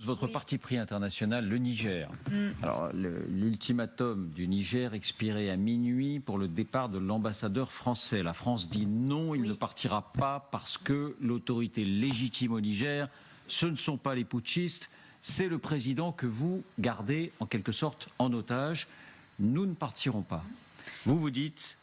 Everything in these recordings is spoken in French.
Votre parti pris international, le Niger. Alors, l'ultimatum du Niger expirait à minuit pour le départ de l'ambassadeur français. La France dit non, il ne partira pas parce que l'autorité légitime au Niger, ce ne sont pas les putschistes, c'est le président que vous gardez en quelque sorte en otage. Nous ne partirons pas. Vous dites,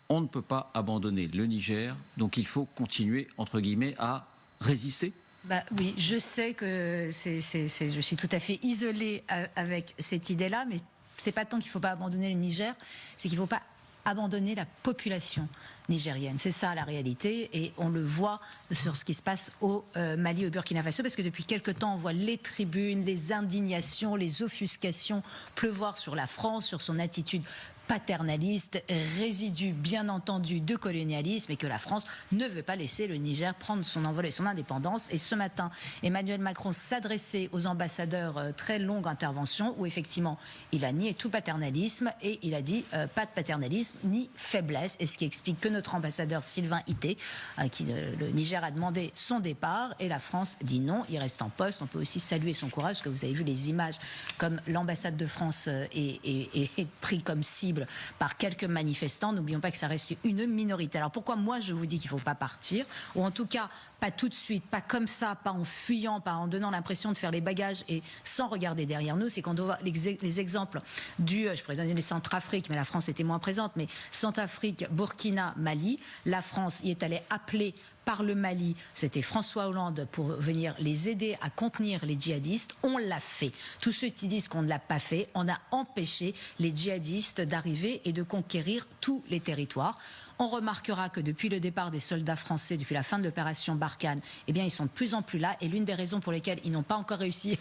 on ne peut pas abandonner le Niger, donc il faut continuer, entre guillemets, à résister. Bah oui, je sais que je suis tout à fait isolée avec cette idée-là, mais c'est pas tant qu'il ne faut pas abandonner le Niger, c'est qu'il ne faut pas abandonner la population nigérienne. C'est ça la réalité, et on le voit sur ce qui se passe au Mali, au Burkina Faso, parce que depuis quelque temps, on voit les tribunes, les indignations, les offuscations pleuvoir sur la France, sur son attitude paternaliste, résidu bien entendu de colonialisme, et que la France ne veut pas laisser le Niger prendre son envol et son indépendance. Et ce matin, Emmanuel Macron s'adressait aux ambassadeurs, très longue intervention, où effectivement il a nié tout paternalisme, et il a dit pas de paternalisme ni faiblesse, et ce qui explique que notre ambassadeur Sylvain Ité, le Niger a demandé son départ, et la France dit non, il reste en poste. On peut aussi saluer son courage, parce que vous avez vu les images, comme l'ambassade de France est pris comme cible par quelques manifestants. N'oublions pas que ça reste une minorité. Alors pourquoi moi je vous dis qu'il ne faut pas partir, ou en tout cas pas tout de suite, pas comme ça, pas en fuyant, pas en donnant l'impression de faire les bagages et sans regarder derrière nous, c'est qu'on doit voir les exemples je pourrais donner les Centrafrique, mais la France était moins présente, mais Centrafrique, Burkina, Mali, la France y est allée appeler par le Mali, c'était François Hollande pour venir les aider à contenir les djihadistes. On l'a fait. Tous ceux qui disent qu'on ne l'a pas fait, on a empêché les djihadistes d'arriver et de conquérir tous les territoires. On remarquera que depuis le départ des soldats français, depuis la fin de l'opération Barkhane, eh bien, ils sont de plus en plus là. Et l'une des raisons pour lesquelles ils n'ont pas encore réussi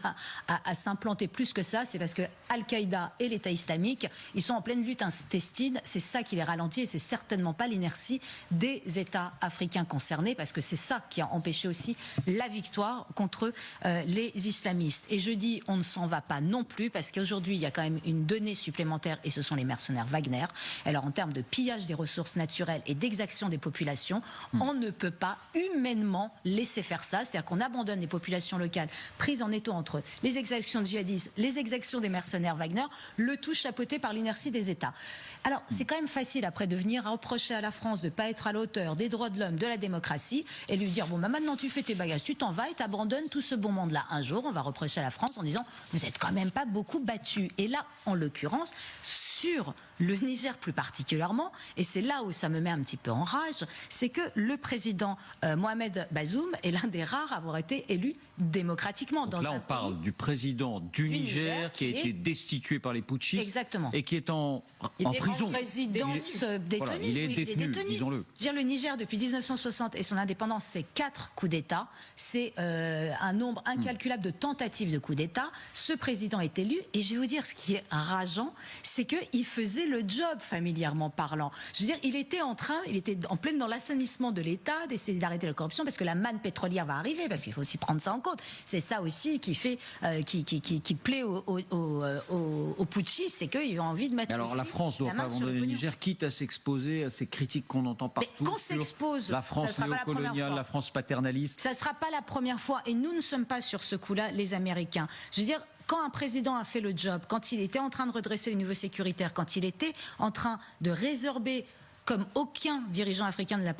à s'implanter plus que ça, c'est parce que Al-Qaïda et l'État islamique, ils sont en pleine lutte intestine. C'est ça qui les ralentit, et c'est certainement pas l'inertie des États africains concernés, parce que c'est ça qui a empêché aussi la victoire contre les islamistes. Et je dis, on ne s'en va pas non plus, parce qu'aujourd'hui, il y a quand même une donnée supplémentaire, et ce sont les mercenaires Wagner. Alors, en termes de pillage des ressources naturelles et d'exaction des populations, on ne peut pas humainement laisser faire ça. C'est-à-dire qu'on abandonne les populations locales prises en étau entre les exactions de djihadistes, les exactions des mercenaires Wagner, le tout chapeauté par l'inertie des États. Alors, c'est quand même facile après de venir reprocher à la France de ne pas être à la hauteur des droits de l'homme, de la démocratie, et lui dire, bon, bah, maintenant tu fais tes bagages, tu t'en vas et t'abandonnes tout ce bon monde-là. Un jour, on va reprocher à la France en disant, vous êtes quand même pas beaucoup battus. Et là, en l'occurrence, sur le Niger plus particulièrement, et c'est là où ça me met un petit peu en rage, c'est que le président Mohamed Bazoum est l'un des rares à avoir été élu démocratiquement. Donc là, on parle du président du Niger qui a été destitué par les putschistes. Exactement. Et qui est en prison. Il est détenu, disons-le. Le Niger, depuis 1960 et son indépendance, c'est 4 coups d'État. C'est un nombre incalculable de tentatives de coups d'État. Ce président est élu, et je vais vous dire, ce qui est rageant, c'est qu'il faisait le job, familièrement parlant. Je veux dire, il était en plein dans l'assainissement de l'État, d'essayer d'arrêter la corruption, parce que la manne pétrolière va arriver, parce qu'il faut aussi prendre ça en compte. C'est ça aussi qui fait, qui plaît aux putschistes, c'est qu'ils ont envie de mettre. Alors la France ne doit pas abandonner le Niger, quitte à s'exposer à ces critiques qu'on entend partout. Qu'on s'expose. La France néocoloniale, la France paternaliste. Ça ne sera pas la première fois, et nous ne sommes pas sur ce coup-là, les Américains. Je veux dire, quand un président a fait le job, quand il était en train de redresser les niveaux sécuritaires, quand il était en train de résorber, comme aucun dirigeant africain ne l'a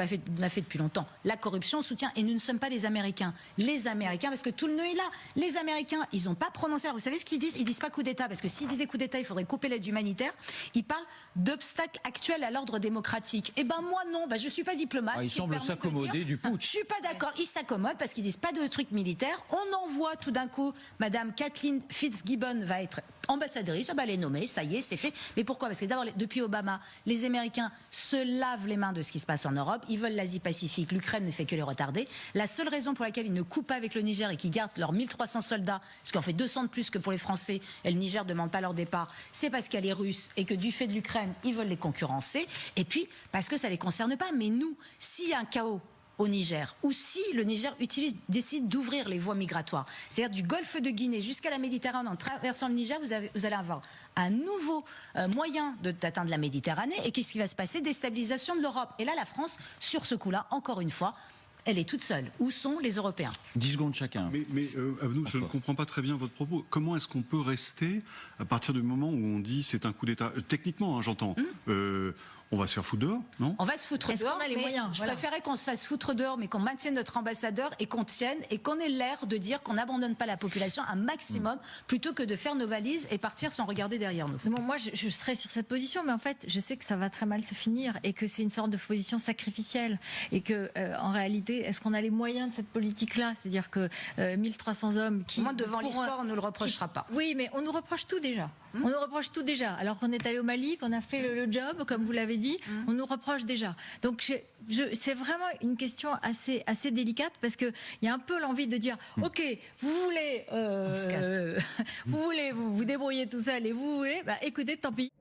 fait depuis longtemps, la corruption, soutient, et nous ne sommes pas les Américains. Les Américains, parce que tout le nœud est là. Les Américains, ils n'ont pas prononcé. Alors vous savez ce qu'ils disent? Ils disent pas coup d'État, parce que s'ils disaient coup d'État, il faudrait couper l'aide humanitaire. Ils parlent d'obstacles actuels à l'ordre démocratique. Eh ben moi non, je suis pas diplomate. Ils semblent s'accommoder du putsch. Je suis pas d'accord. Ils s'accommodent parce qu'ils disent pas de trucs militaires. On envoie tout d'un coup, Madame Kathleen Fitzgibbon va être ambassadrice. Elle est nommée, ça y est, c'est fait. Mais pourquoi? Parce que d'abord, depuis Obama, les Américains se lavent les mains de ce qui se passe en Europe. Ils veulent l'Asie-Pacifique. L'Ukraine ne fait que les retarder. La seule raison pour laquelle ils ne coupent pas avec le Niger et qu'ils gardent leurs 1300 soldats, ce qui en fait 200 de plus que pour les Français, et le Niger ne demande pas leur départ, c'est parce qu'il y a les Russes et que du fait de l'Ukraine, ils veulent les concurrencer. Et puis, parce que ça ne les concerne pas. Mais nous, s'il y a un chaos au Niger, ou si le Niger décide d'ouvrir les voies migratoires, c'est-à-dire du golfe de Guinée jusqu'à la Méditerranée en traversant le Niger, vous allez avoir un nouveau moyen d'atteindre la Méditerranée. Et qu'est-ce qui va se passer? Déstabilisation de l'Europe. Et là, la France, sur ce coup-là, encore une fois, elle est toute seule. Où sont les Européens? 10 secondes chacun. Mais Abdou, je ne comprends pas très bien votre propos. Comment est-ce qu'on peut rester à partir du moment où on dit c'est un coup d'État techniquement, hein, j'entends. On va se faire foutre dehors, non? On va se foutre dehors, qu'on a les moyens, je préférais qu'on se fasse foutre dehors, mais qu'on maintienne notre ambassadeur et qu'on tienne, et qu'on ait l'air de dire qu'on n'abandonne pas la population un maximum, plutôt que de faire nos valises et partir sans regarder derrière nous. Bon, moi, je serais sur cette position, mais en fait, je sais que ça va très mal se finir et que c'est une sorte de position sacrificielle. Et que, en réalité, est-ce qu'on a les moyens de cette politique-là? C'est-à-dire que 1300 hommes qui... Moi, devant l'histoire, on ne le reprochera pas. Oui, mais on nous reproche tout déjà. On nous reproche tout déjà. Alors qu'on est allé au Mali, qu'on a fait le job, comme vous l'avez dit, on nous reproche déjà. Donc c'est vraiment une question assez délicate, parce qu'il y a un peu l'envie de dire, ok, vous voulez vous débrouiller tout seul et vous voulez, bah écoutez, tant pis.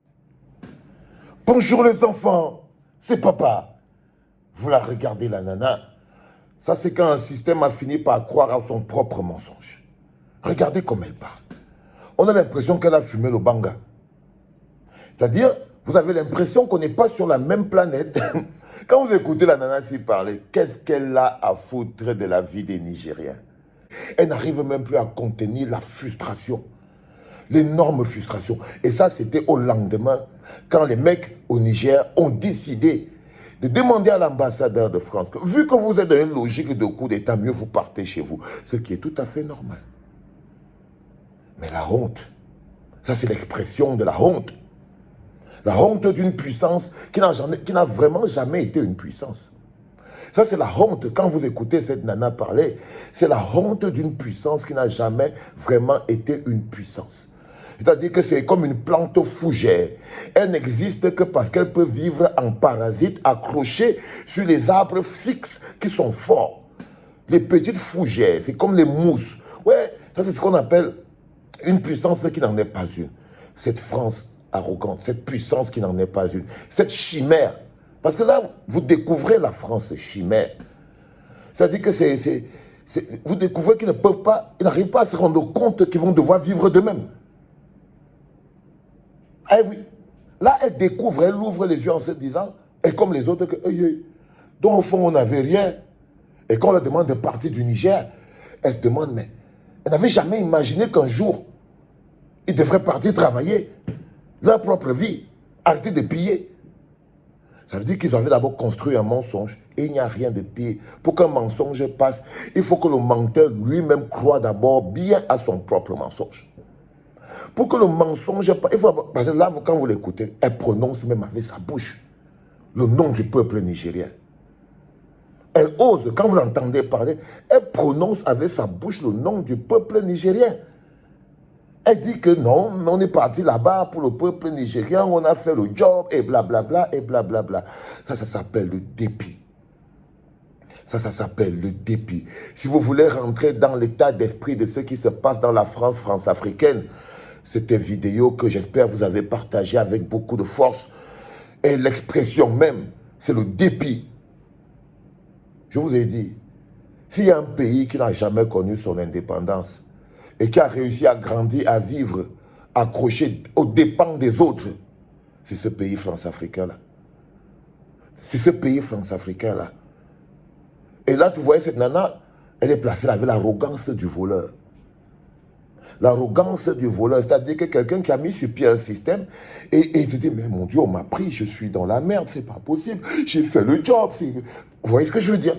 Bonjour les enfants, c'est papa. Vous la regardez la nana. Ça c'est quand un système a fini par croire à son propre mensonge. Regardez comme elle parle. On a l'impression qu'elle a fumé le banga. C'est-à-dire, vous avez l'impression qu'on n'est pas sur la même planète. Quand vous écoutez la nana s'y parler, qu'est-ce qu'elle a à foutre de la vie des Nigériens? Elle n'arrive même plus à contenir la frustration. L'énorme frustration. Et ça, c'était au lendemain, quand les mecs au Niger ont décidé de demander à l'ambassadeur de France que, vu que vous êtes dans une logique de coup d'État, mieux vous partez chez vous. Ce qui est tout à fait normal. Mais la honte, ça c'est l'expression de la honte. La honte d'une puissance qui n'a vraiment jamais été une puissance. Ça c'est la honte, quand vous écoutez cette nana parler, c'est la honte d'une puissance qui n'a jamais vraiment été une puissance. C'est-à-dire que c'est comme une plante fougère. Elle n'existe que parce qu'elle peut vivre en parasite accrochée sur les arbres fixes qui sont forts. Les petites fougères, c'est comme les mousses. Ouais, ça c'est ce qu'on appelle une puissance qui n'en est pas une. Cette France arrogante, cette puissance qui n'en est pas une. Cette chimère. Parce que là, vous découvrez la France chimère. C'est-à-dire que vous découvrez qu'ils n'arrivent pas à se rendre compte qu'ils vont devoir vivre d'eux-mêmes. Eh oui. Là, elle découvre, elle ouvre les yeux en se disant, et comme les autres, dont au fond on n'avait rien. Et quand on leur demande de partir du Niger, elle se demande, mais elle n'avait jamais imaginé qu'un jour, ils devraient partir travailler leur propre vie, arrêter de piller. Ça veut dire qu'ils avaient d'abord construit un mensonge. Et il n'y a rien de pire. Pour qu'un mensonge passe, il faut que le menteur lui-même croie d'abord bien à son propre mensonge. Pour que le mensonge passe, il faut, parce que là, quand vous l'écoutez, elle prononce même avec sa bouche le nom du peuple nigérien. Elle ose, quand vous l'entendez parler, elle prononce avec sa bouche le nom du peuple nigérien. Elle dit que non, on est parti là-bas pour le peuple nigérien, on a fait le job, et blablabla, et blablabla. Ça s'appelle le dépit. Ça s'appelle le dépit. Si vous voulez rentrer dans l'état d'esprit de ce qui se passe dans la France africaine, cette vidéo que j'espère vous avez partagée avec beaucoup de force, et l'expression même, c'est le dépit. Je vous ai dit, s'il y a un pays qui n'a jamais connu son indépendance et qui a réussi à grandir, à vivre, accroché aux dépens des autres, c'est ce pays France-Africain-là. C'est ce pays France-Africain-là. Et là, tu voyais cette nana, elle est placée avec l'arrogance du voleur. L'arrogance du voleur, c'est-à-dire que quelqu'un qui a mis sur pied un système et il se dit, mais mon Dieu, on m'a pris, je suis dans la merde, c'est pas possible, j'ai fait le job. Vous voyez ce que je veux dire?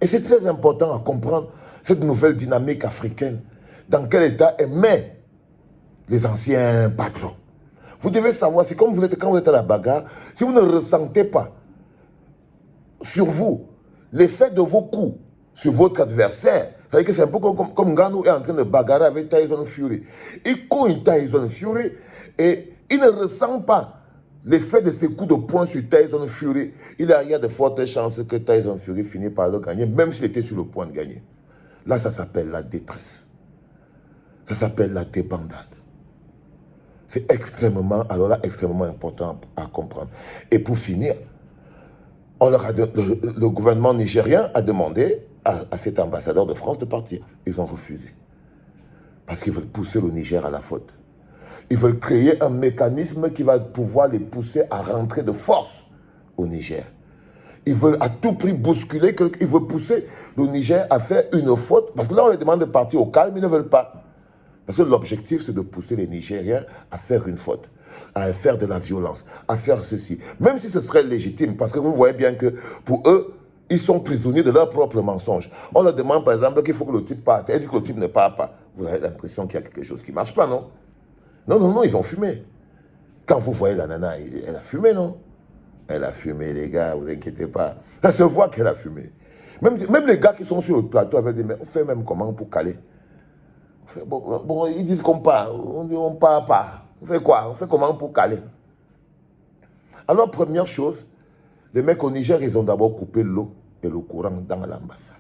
Et c'est très important à comprendre cette nouvelle dynamique africaine, dans quel état elle met les anciens patrons. Vous devez savoir, c'est comme quand vous êtes à la bagarre, si vous ne ressentez pas sur vous l'effet de vos coups sur votre adversaire, c'est-à-dire que c'est un peu comme Ngannou est en train de bagarrer avec Tyson Fury. Il cogne Tyson Fury et il ne ressent pas l'effet de ses coups de poing sur Tyson Fury. Il y a de fortes chances que Tyson Fury finisse par le gagner, même s'il était sur le point de gagner. Là, ça s'appelle la détresse. Ça s'appelle la débandade. C'est extrêmement important à comprendre. Et pour finir, le gouvernement nigérien a demandé à cet ambassadeur de France de partir. Ils ont refusé. Parce qu'ils veulent pousser le Niger à la faute. Ils veulent créer un mécanisme qui va pouvoir les pousser à rentrer de force au Niger. Ils veulent à tout prix bousculer, ils veulent pousser le Niger à faire une faute. Parce que là, on les demande de partir au calme, ils ne veulent pas. Parce que l'objectif, c'est de pousser les Nigériens à faire une faute, à faire de la violence, à faire ceci. Même si ce serait légitime, parce que vous voyez bien que pour eux, ils sont prisonniers de leurs propres mensonges. On leur demande par exemple qu'il faut que le type parte. Elle dit que le type ne part pas. Vous avez l'impression qu'il y a quelque chose qui ne marche pas, non? Non, ils ont fumé. Quand vous voyez la nana, elle a fumé, non? Elle a fumé, les gars, vous inquiétez pas. Ça se voit qu'elle a fumé. Même les gars qui sont sur le plateau avaient dit, mais on fait même comment pour caler? Bon, ils disent qu'on part. On dit on part pas. On fait quoi? On fait comment pour caler? Alors, première chose, les mecs au Niger, ils ont d'abord coupé l'eau et le courant dans l'ambassade.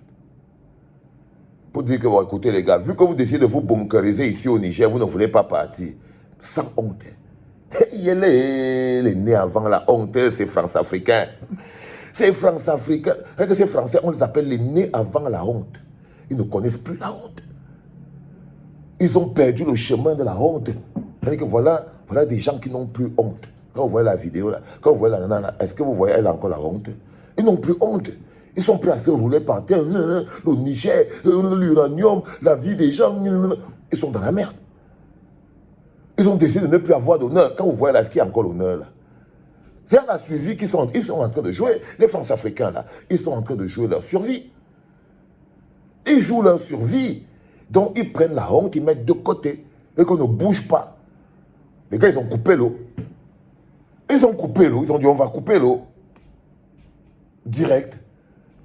Pour dire que, bon, écoutez les gars, vu que vous décidez de vous bunkeriser ici au Niger, vous ne voulez pas partir. Sans honte. Il y a les nés avant la honte, c'est France-Africains. C'est France-Africains. Ces Français, on les appelle les nés avant la honte. Ils ne connaissent plus la honte. Ils ont perdu le chemin de la honte. C'est-à-dire que voilà des gens qui n'ont plus honte. Quand vous voyez la vidéo, là, quand vous voyez la nana, est-ce que vous voyez, elle a encore la honte? Ils n'ont plus honte. Ils sont prêts à se rouler par terre. Le Niger, l'uranium, la vie des gens. Ils sont dans la merde. Ils ont décidé de ne plus avoir d'honneur. Quand vous voyez là, est-ce qu'il y a encore l'honneur là? C'est la suivi qu'ils sont en train de jouer. Les France-Africains là, ils sont en train de jouer leur survie. Ils jouent leur survie. Donc ils prennent la honte, ils mettent de côté. Et qu'on ne bouge pas. Les gars, ils ont coupé l'eau. Ils ont coupé l'eau. Ils ont dit on va couper l'eau. Direct.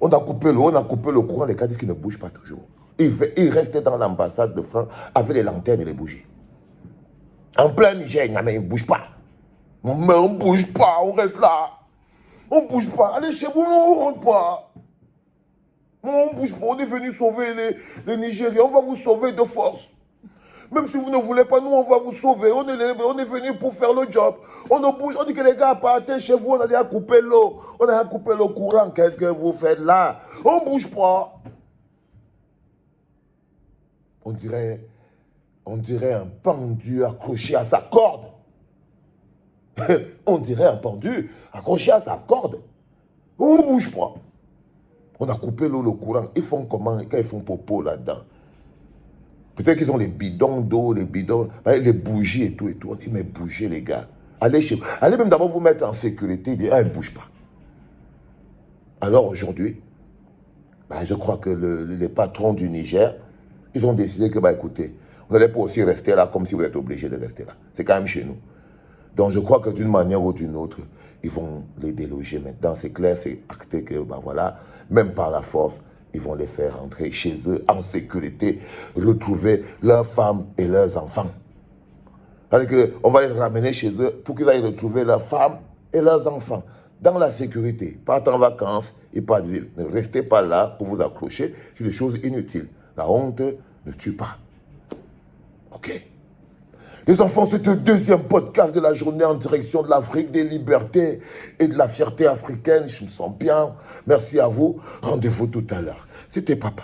On a coupé l'eau, on a coupé le courant. Les gars disent qu'ils ne bougent pas toujours. Ils restaient dans l'ambassade de France avec les lanternes et les bougies. En plein Niger, mais ils ne bougent pas. Mais on ne bouge pas, on reste là. On ne bouge pas. Allez chez vous, on ne rentre pas. On ne bouge pas. On est venu sauver les Nigériens. On va vous sauver de force. Même si vous ne voulez pas, nous, on va vous sauver. On est venu pour faire le job. On ne bouge. On dit que les gars, partez chez vous. On a déjà coupé l'eau. On a déjà coupé le courant. Qu'est-ce que vous faites là? On ne bouge pas. On dirait un pendu accroché à sa corde. On dirait un pendu accroché à sa corde. On ne bouge pas. On a coupé l'eau, le courant. Ils font comment quand ils font popo là-dedans? Peut-être qu'ils ont les bidons d'eau, les bougies et tout. On dit, mais bougez les gars. Allez même d'abord vous mettre en sécurité. Ils disent, ne bouge pas. Alors aujourd'hui, je crois que les patrons du Niger, ils ont décidé que, écoutez, vous n'allez pas aussi rester là comme si vous êtes obligé de rester là. C'est quand même chez nous. Donc je crois que d'une manière ou d'une autre, ils vont les déloger maintenant. C'est clair, c'est acté que, voilà, même par la force, ils vont les faire rentrer chez eux en sécurité, retrouver leurs femmes et leurs enfants. C'est-à-dire qu'on va les ramener chez eux pour qu'ils aillent retrouver leurs femmes et leurs enfants dans la sécurité. Partent en vacances et pas de ville. Ne restez pas là pour vous accrocher sur des choses inutiles. La honte ne tue pas. Ok. Les enfants, c'est le deuxième podcast de la journée en direction de l'Afrique, des libertés et de la fierté africaine. Je me sens bien. Merci à vous. Rendez-vous tout à l'heure. C'était papa.